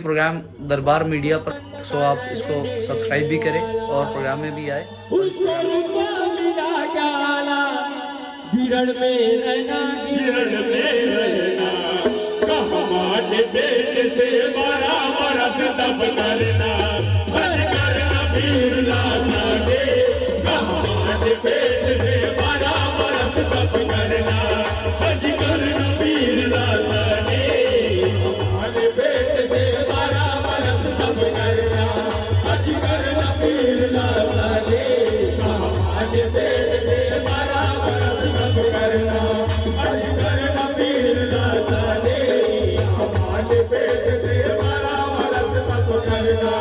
Programme दरबार media पर, सो आप इसको सब्सक्राइब भी करें और प्रोग्राम में भी आए। गिरण में रहना हमारे पेट से 12 बरस तब करना पीर लाना दे हमारे पेट से 12 बरस तब करना पीर लाना दे हमारे पेट से 12 बरस तब करना पीर लाना दे हमारे पेट से 12 बरस तब करना पीर लाना दे हमारे पेट से 12 बरस तब करना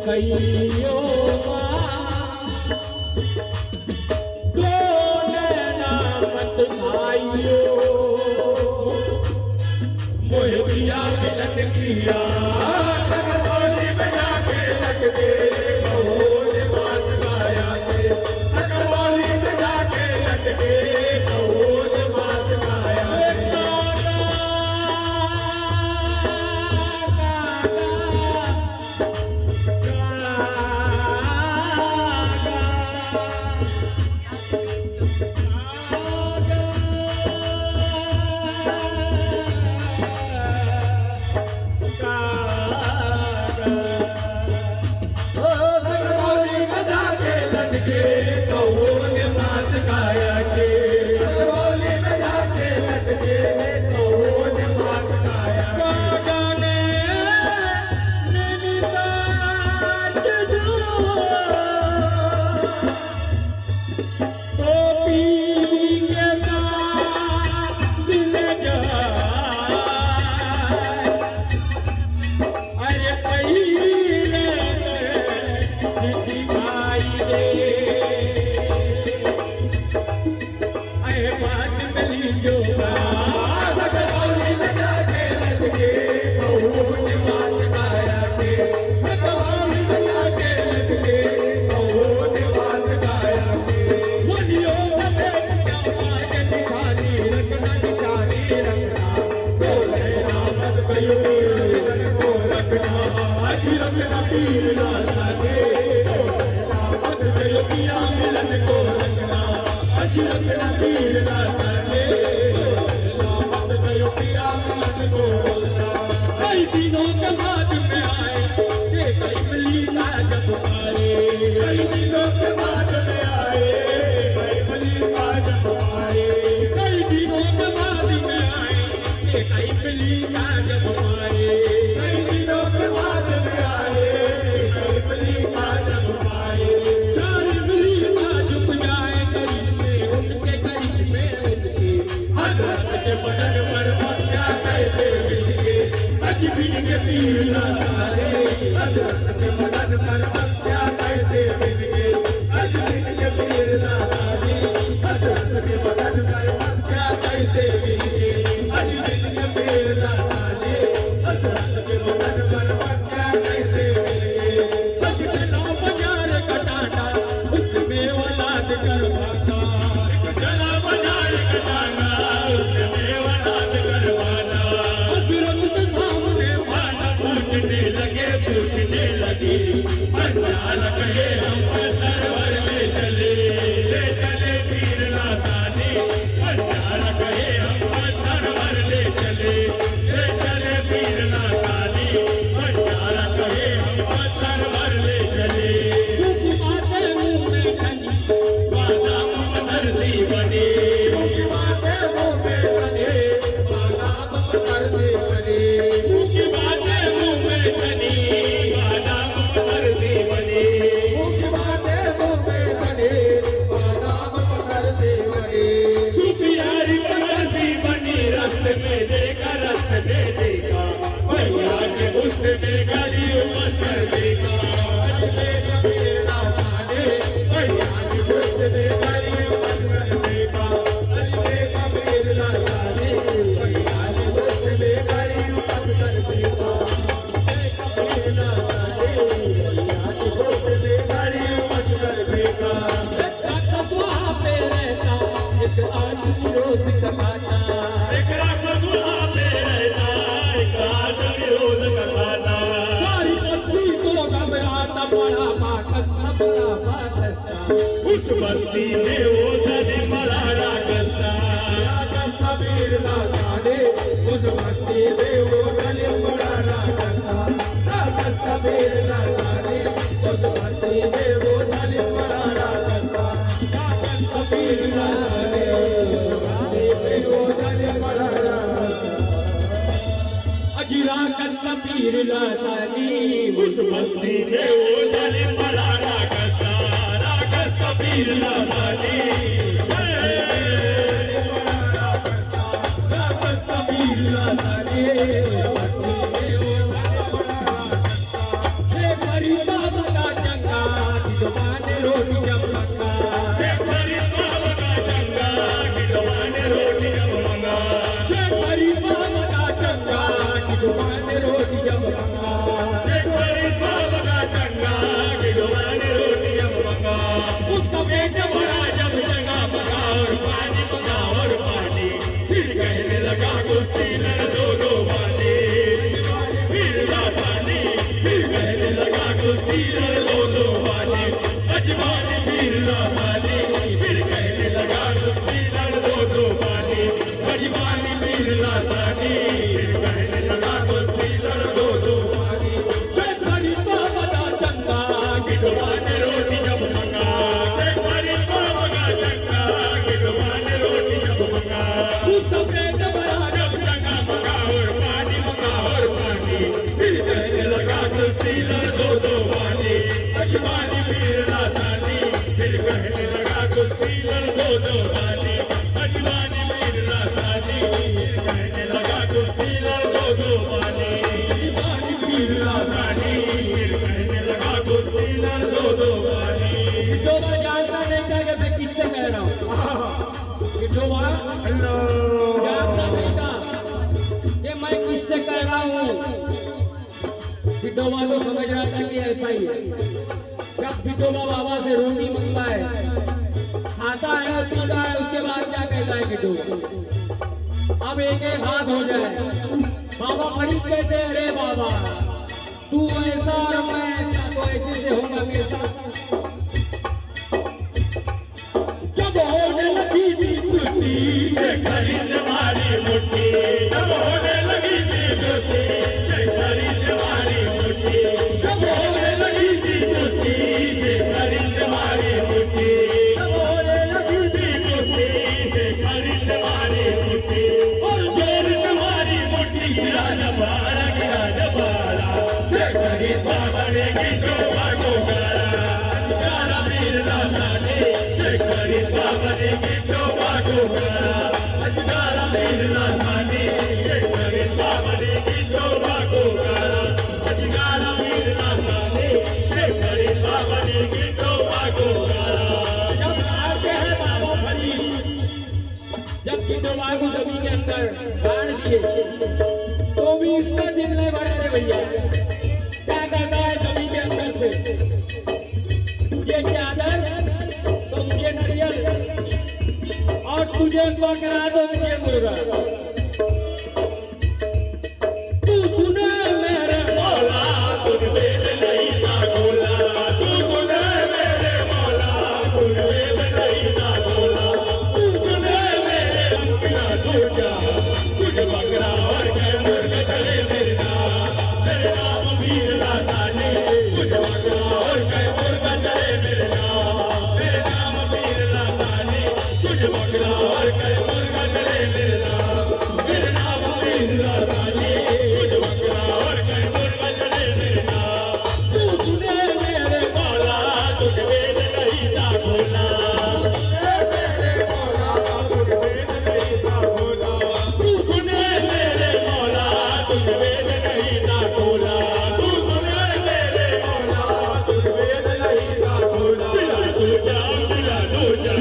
Thank you. उस बस्ती में वो धनी बड़ा रागस्ता कबीर लासाने उस बस्ती में वो धनी बड़ा रागस्ता कबीर लासाने उस बस्ती में वो धनी बड़ा रागस्ता कबीर लासाने उस बस्ती में वो धनी बड़ा रागस्ता अजीरा कबीर लासानी उस बस्ती में वो धनी बड़ा रागस्ता कबीर लासानी कबीर लासानी गरीबा बड़ा चंगा दुकान रोटी जब मंगा गरीबा बड़ा चंगा दुकान रोटी जब मंगा गरीबा बड़ा चंगा दुकान रोटी जब मंगा गरीबा बड़ा चंगा दुकान रोटी जब मंगा उसका बेटा बड़ा जब जगह मंगा और पानी मंगा और पानी फिर कहने लगा कुश्ती लड़ दो पानी फिर लासानी फिर कहने लगा कुश्ती लड़ दो पानी अजमानी फिर लासानी फिर कहने लगा कुश्ती लड़ दो पानी अजमानी फिर लासानी फिर कहने लगा कुश्ती लड़ दो पानी गरीबा बड़ा चंगा दुकान रोटी जब मंगा गरीबा बड़ा चंगा दुकान रोटी जब मंगा उसका पेट बड़ा जब चंगा मंगा और पानी मंगा और पानी फिर कहने लगा कुश्ती लड़ दो पानी अजमानी फिर लासानी फिर कहने लगा कुश्ती लड़ दो पानी अजमानी फिर लासानी फिर कहने लगा कुश्ती लड़ दो पानी अजमानी फिर लासानी फिर कहने लगा कुश्ती लड़ दो पानी जो मैं जानता नहीं था कि मैं किससे कह रहा हूँ हेलो जानता नहीं था कि मैं किससे कह रहा हूँ विठोबा तो समझ रहा था कि ऐसा ही है जब विठोबा बाबा से रोटी मांगता है खाता है और पीता है उसके बाद क्या कहता है विठोबा अब एक एक हाथ हो जाए बाबा मरीज कहते हैं अरे बाबा तू ऐसा और मैं ऐसा तो ऐसे से होगा मेरे साथ जब होने लगी थी छुट्टी से खरीद मारी मुट्ठी जब होने लगी थी छुट्टी से खरीद मारी मुट्ठी जब होने लगी थी छुट्टी से खरीद मारी मुट्ठी जब होने लगी थी छुट्टी से खरीद मारी मुट्ठी और जोर से मारी मुट्ठी गिरा जबाला से खरीद बाबा ने गिरो भागो काला वीर लासानी से खरीद बाबा ने गिरो भागो काला वीर लासानी से खरीद बाबा ने गिरो भागो काला वीर लासानी से खरीद बाबा ने गिरो भागो जब आते हैं बाबा फरीद जब विठोबा को जमीन के अंदर गाड़ दिए तो भी उसका दिल नहीं भैया क्या कहता है सभी के अंदर से तुझे चादर तो मुझे नारियल और तुझे बकरा तो मुझे मुर्गा तू सुने मेरे मौला तुझ वेद नहीं ना खोला तू सुने मेरे मौला तुझ वेद नहीं ना खोला तू सुने मेरे बकरा दूजा तुझ बकरा और के मुर्गा चले मेरे नाम वीर लाताने तुझ बकरा और के मुर्गा चले मेरे नाम वीर लाताने तुझ बकरा और के मुर्गा चले मेरे नाम वीर लाताने तुझ बकरा और के मुर्गा चले मेरे तू सुने मेरे मौला तुझ वेद नहीं ना खोला तू सुने मेरे मौला तुझ वेद नहीं ना खोला तू सुने मेरे मौला तुझ वेद नहीं ना खोला दिला दूजा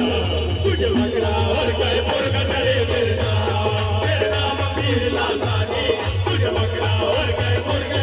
तुझ बकरा और के मुर्गा चले मेरे नाम वीर लाताने तुझ बकरा और के मुर्गा